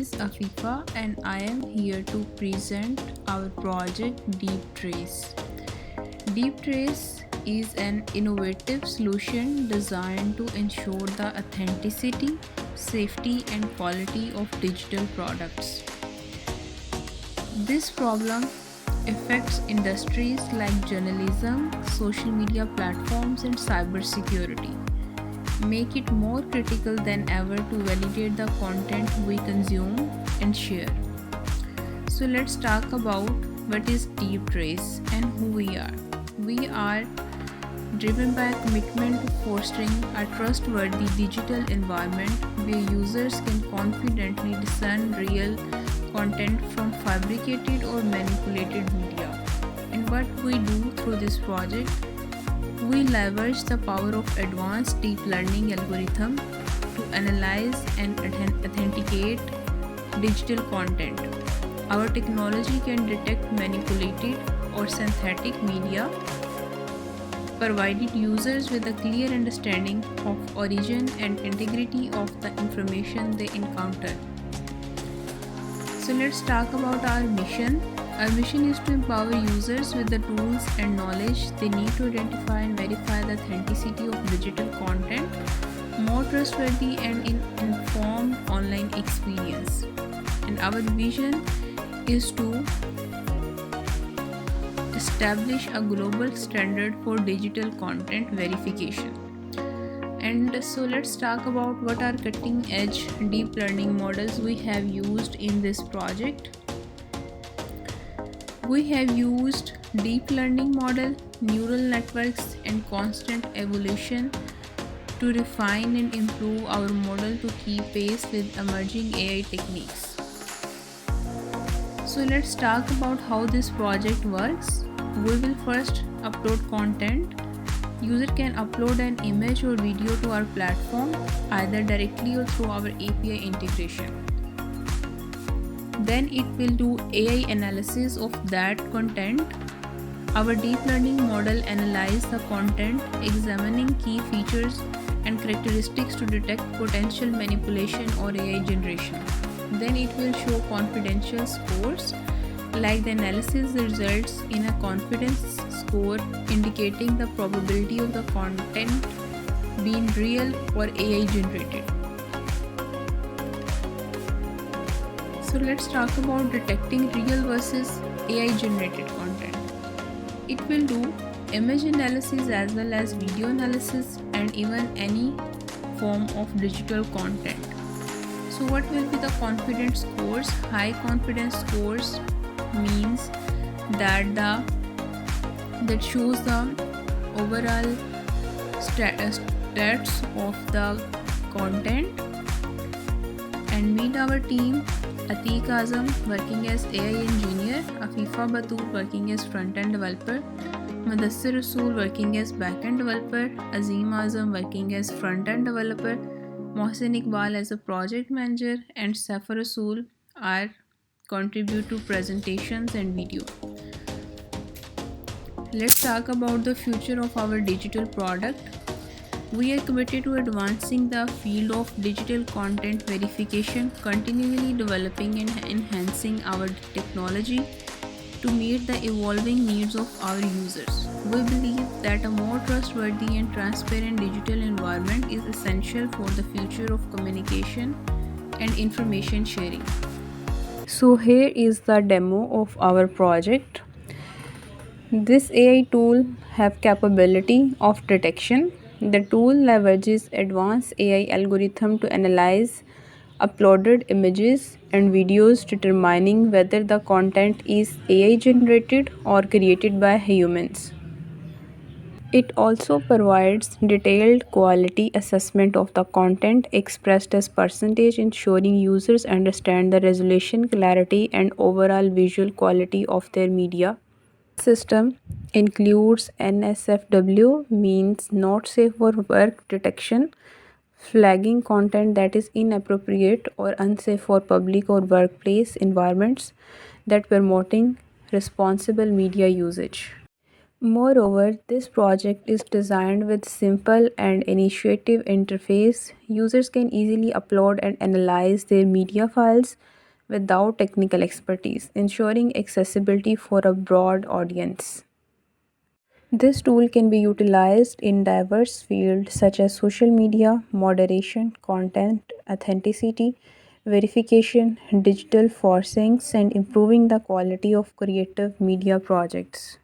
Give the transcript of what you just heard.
is Afifa and I am here to present our project Deep Trace. Deep Trace is an innovative solution designed to ensure the authenticity, safety and quality of digital products. This problem affects industries like journalism, social media platforms and cybersecurity. Make it more critical than ever to validate the content we consume and share. So let's talk about what is Deep Trace and who we are. We are driven by a commitment to fostering a trustworthy digital environment where users can confidently discern real content from fabricated or manipulated media. And what we do through this project, we leverage the power of advanced deep learning algorithm to analyze and authenticate digital content. Our technology can detect manipulated or synthetic media, providing users with a clear understanding of origin and integrity of the information they encounter. So let's talk about our mission. Our mission is to empower users with the tools and knowledge they need to identify and verify the authenticity of digital content, more trustworthy and informed online experience. And our vision is to establish a global standard for digital content verification. And so let's talk about what are cutting edge deep learning models we have used in this project. We have used deep learning model, neural networks and constant evolution to refine and improve our model to keep pace with emerging AI techniques. So let's talk about how this project works. We will first upload content. User can upload an image or video to our platform either directly or through our API integration. Then it will do AI analysis of that content. Our deep learning model analyzes the content, examining key features and characteristics to detect potential manipulation or AI generation. Then it will show confidential scores, like the analysis results in a confidence score indicating the probability of the content being real or AI generated. So let's talk about detecting real versus AI generated content. It will do image analysis as well as video analysis and even any form of digital content. So what will be the confidence scores? High confidence scores means that shows the overall stats of the content. And meet our team: Atiq Azam working as AI engineer, Afifa Batul working as front-end developer, Mudassir Rasool working as back-end developer, Azim Azam working as front-end developer, Mohsin Iqbal as a project manager, and Saifur Rasool are contribute to presentations and video. Let's talk about the future of our digital product. We are committed to advancing the field of digital content verification, continually developing and enhancing our technology to meet the evolving needs of our users. We believe that a more trustworthy and transparent digital environment is essential for the future of communication and information sharing. So here is the demo of our project. This AI tool have capability of detection. The tool leverages advanced AI algorithm to analyze uploaded images and videos, determining whether the content is AI generated or created by humans. It also provides detailed quality assessment of the content expressed as percentage, ensuring users understand the resolution, clarity, and overall visual quality of their media. System includes NSFW, means not safe for work detection, flagging content that is inappropriate or unsafe for public or workplace environments, that promoting responsible media usage. Moreover, this project is designed with simple and intuitive interface. Users can easily upload and analyze their media files without technical expertise, ensuring accessibility for a broad audience. This tool can be utilized in diverse fields such as social media, moderation, content authenticity, verification, digital forcings, and improving the quality of creative media projects.